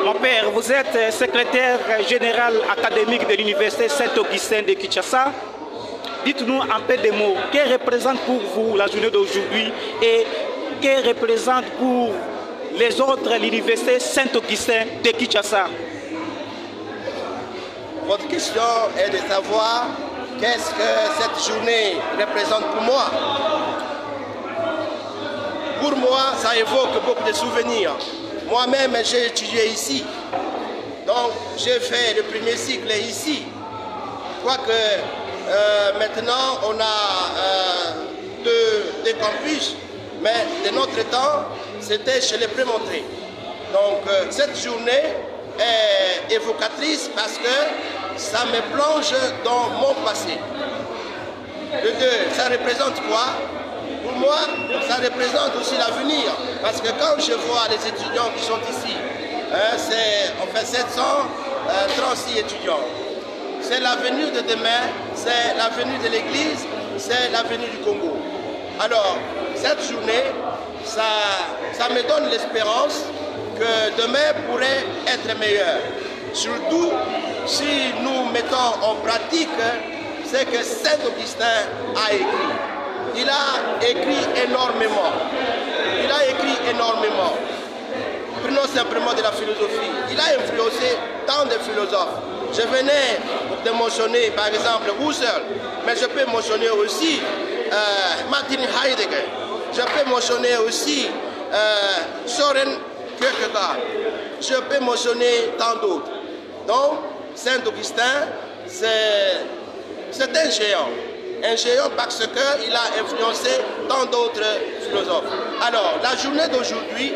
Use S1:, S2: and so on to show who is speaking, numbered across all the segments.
S1: Mon père, vous êtes secrétaire général académique de l'Université Saint-Augustin de Kinshasa. Dites-nous en peu de mots, que représente pour vous la journée d'aujourd'hui et que représente pour les autres l'Université Saint-Augustin de Kinshasa?
S2: Votre question est de savoir qu'est-ce que cette journée représente pour moi. Pour moi, ça évoque beaucoup de souvenirs. Moi-même, j'ai étudié ici. Donc, j'ai fait le premier cycle ici. Quoique, maintenant, on a deux campus, mais de notre temps, c'était chez les prémontrés. Donc, cette journée est évocatrice parce que ça me plonge dans mon passé. Le deux, ça représente quoi? Pour moi, ça représente aussi l'avenir. Parce que quand je vois les étudiants qui sont ici, on fait 736 étudiants. C'est l'avenir de demain, c'est l'avenir de l'Église, c'est l'avenir du Congo. Alors, cette journée, ça me donne l'espérance que demain pourrait être meilleur. Surtout si nous mettons en pratique ce que Saint-Augustin a écrit. Il a écrit énormément. Il a écrit énormément. Prenons simplement de la philosophie. Il a influencé tant de philosophes. Je venais de mentionner par exemple Husserl, mais je peux mentionner aussi Martin Heidegger. Je peux mentionner aussi Søren Kierkegaard. Je peux mentionner tant d'autres. Donc, Saint-Augustin, c'est un géant. Un géant parce qu'il a influencé tant d'autres philosophes. Alors, la journée d'aujourd'hui,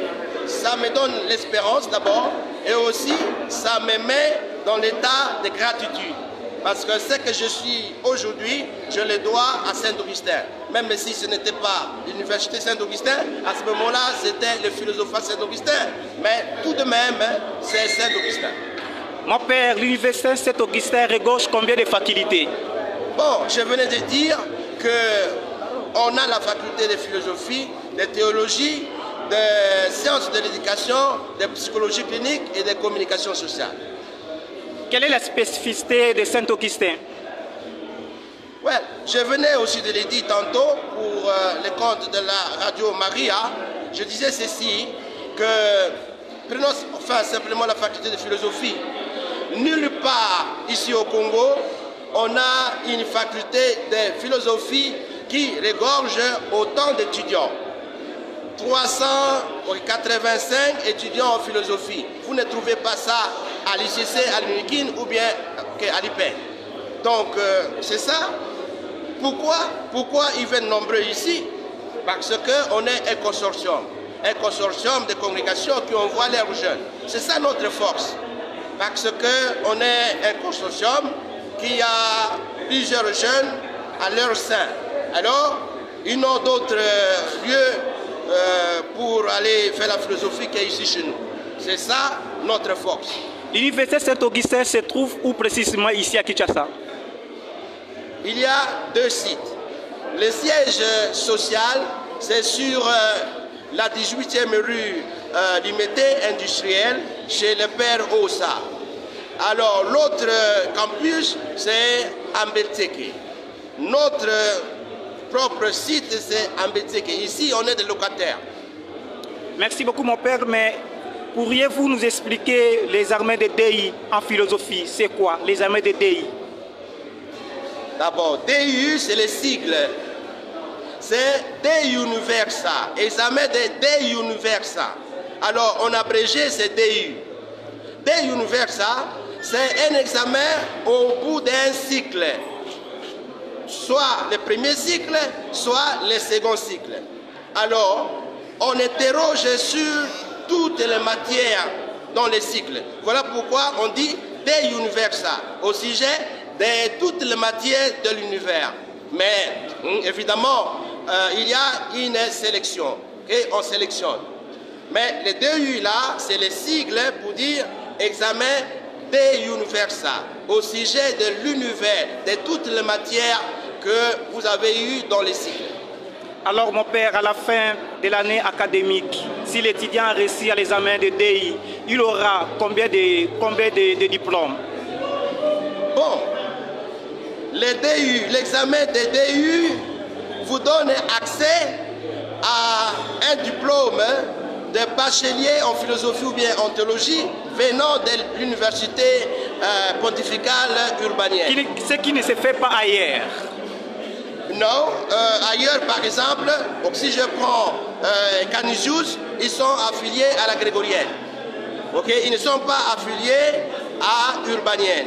S2: ça me donne l'espérance d'abord, et aussi ça me met dans l'état de gratitude. Parce que ce que je suis aujourd'hui, je le dois à Saint-Augustin. Même si ce n'était pas l'Université Saint-Augustin, à ce moment-là, c'était le philosophe Saint-Augustin. Mais tout de même, c'est Saint-Augustin.
S1: Mon père, l'Université Saint-Augustin regorge combien de facultés?
S2: Bon, je venais de dire qu'on a la faculté de philosophie, de théologie, de sciences de l'éducation, de psychologie clinique et de communication sociale.
S1: Quelle est la spécificité de Saint-Augustin?
S2: Ouais, je venais aussi de le dire tantôt pour le compte de la radio Maria. Je disais ceci, que prenons simplement la faculté de philosophie. Nulle part ici au Congo, on a une faculté de philosophie qui regorge autant d'étudiants. 385 étudiants en philosophie. Vous ne trouvez pas ça à l'ICC, à l'UNIKIN ou bien à l'IPEN. Donc, c'est ça. Pourquoi ils viennent nombreux ici? Parce qu'on est un consortium de congrégations qui envoient leurs jeunes. C'est ça notre force. Parce qu'on est un consortium qui a plusieurs jeunes à leur sein. Alors, ils n'ont d'autres lieux pour aller faire la philosophie qu'ici chez nous. C'est ça notre force.
S1: L'Université Saint-Augustin se trouve où précisément ici à Kinshasa?
S2: Il y a deux sites. Le siège social, c'est sur la 18e rue Limité industrielle chez le père Ossa. Alors l'autre campus, c'est Ambetseke. Notre propre site, c'est Ambetseke. Ici, on est des locataires.
S1: Merci beaucoup, mon père, mais pourriez-vous nous expliquer les armées de DI en philosophie? C'est quoi, les armées de DI?
S2: D'abord, DU, c'est le sigle. C'est De Universa. Examen de De Universa. Alors, on abrégé, c'est DU. De Universa, c'est un examen au bout d'un cycle. Soit le premier cycle, soit le second cycle. Alors, on interroge sur toutes les matières dans les cycles. Voilà pourquoi on dit De Universa, au sujet de toutes les matières de l'univers. Mais, évidemment, il y a une sélection, et on sélectionne. Mais les DU là, c'est les sigles pour dire examen De Universa, au sujet de l'univers, de toutes les matières que vous avez eues dans les cycles.
S1: Alors mon père, à la fin de l'année académique, si l'étudiant a réussi à l'examen de DI, il aura combien de diplômes?
S2: Bon, les DU, l'examen des DU vous donne accès à un diplôme de bachelier en philosophie ou bien en théologie venant de l'université pontificale urbanienne.
S1: Ce qui ne se fait pas ailleurs.
S2: Non, ailleurs par exemple, donc si je prends Canisius, ils sont affiliés à la grégorienne. Okay? Ils ne sont pas affiliés à urbanienne.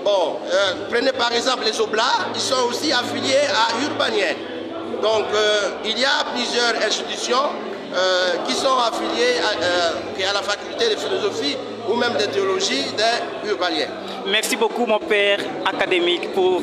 S2: Bon, prenez par exemple les Oblats, ils sont aussi affiliés à urbanienne. Donc il y a plusieurs institutions qui sont affiliées à la faculté de philosophie ou même de théologie des urbaniennes.
S1: Merci beaucoup mon père académique pour